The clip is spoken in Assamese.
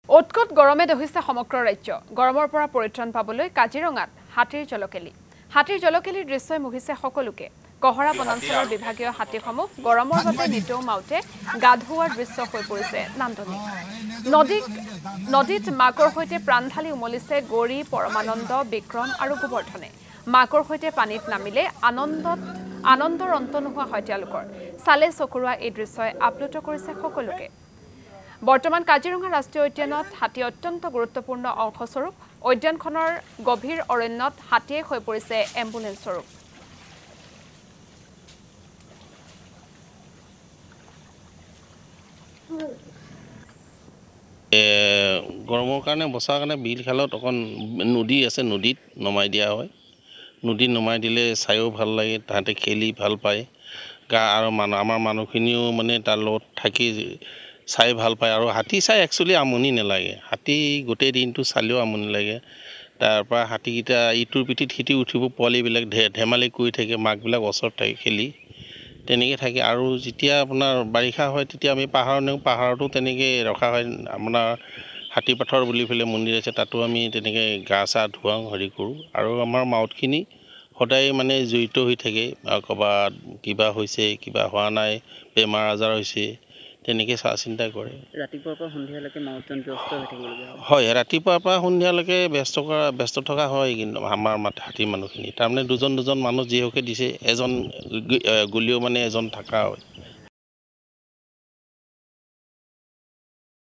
উৎকট গৰমে দহিছে সমগ্ৰ ৰাজ্য গৰমৰ পৰা পৰিত্ৰাণ পাবলৈ কাজিৰঙাত হাতীৰ জলকেলি দৃশ্যই মুহিছে সকলোকে কহৰা বনাঞ্চলৰ বিভাগীয় হাতীসমূহ গৰমৰ বাবে নিতৌ মাউতে গা ধোৱাৰ দৃশ্য হৈ পৰিছে নান্দনিক নদীত মাকৰ সৈতে প্ৰাণ ঢালি উমলিছে গৌৰী পৰমানন্দ বিক্ৰম আৰু গোবৰ্ধনে মাকৰ সৈতে পানীত নামিলে আনন্দৰ অন্ত নোহোৱা হয় তেওঁলোকৰ চালে চকুৰোৱা এই দৃশ্যই আপ্লুত কৰিছে সকলোকে বৰ্তমান কাজিৰঙা ৰাষ্ট্ৰীয় উদ্যানত হাতী অত্যন্ত গুৰুত্বপূৰ্ণ অংশস্বৰূপ উদ্যানখনৰ গভীৰ অৰণ্যত হাতীয়ে হৈ পৰিছে এম্বুলেন্স স্বৰূপ গৰমৰ কাৰণে বচাৰ কাৰণে বিল খালত অকণ নদী আছে নদীত নমাই দিয়া হয় নদীত নমাই দিলে চাইও ভাল লাগে তাহাঁতে খেলি ভাল পায় গা আৰু আমাৰ মানুহখিনিও মানে তাৰ লগত থাকি চাই ভাল পায় আৰু হাতী চাই একচুৱেলি আমনি নালাগে হাতী গোটেই দিনটো চালেও আমনি লাগে তাৰপৰা হাতীকেইটা ইটোৰ পিঠিত সিটো উঠিব পোৱালিবিলাক ধেমালি কৰি থাকে মাকবিলাক ওচৰত থাকে খেলি তেনেকৈ থাকে আৰু যেতিয়া আপোনাৰ বাৰিষা হয় তেতিয়া আমি পাহাৰতো তেনেকৈ ৰখা হয় আপোনাৰ হাতী পাথৰ বুলি পেলাই মন্দিৰ আছে তাতো আমি তেনেকৈ গা চা ধুৱাওঁ হেৰি কৰোঁ আৰু আমাৰ মাউতখিনি সদায় মানে জড়িত হৈ থাকে ক'ৰবাত কিবা হৈছে কিবা হোৱা নাই বেমাৰ আজাৰ হৈছে তেনেকৈ চোৱা চিন্তা কৰে ৰাতিপুৱাৰ পৰা সন্ধিয়ালৈকে মাউতজন ব্যস্ত হৈ থাকিবলগীয়া হয় ৰাতিপুৱাৰ পৰা সন্ধিয়ালৈকে ব্যস্ত থকা হয় কিন্তু আমাৰ হাতী মানুহখিনি তাৰমানে দুজন মানুহ যিহকে দিছে এজন গ'লেও মানে এজন থকা হয়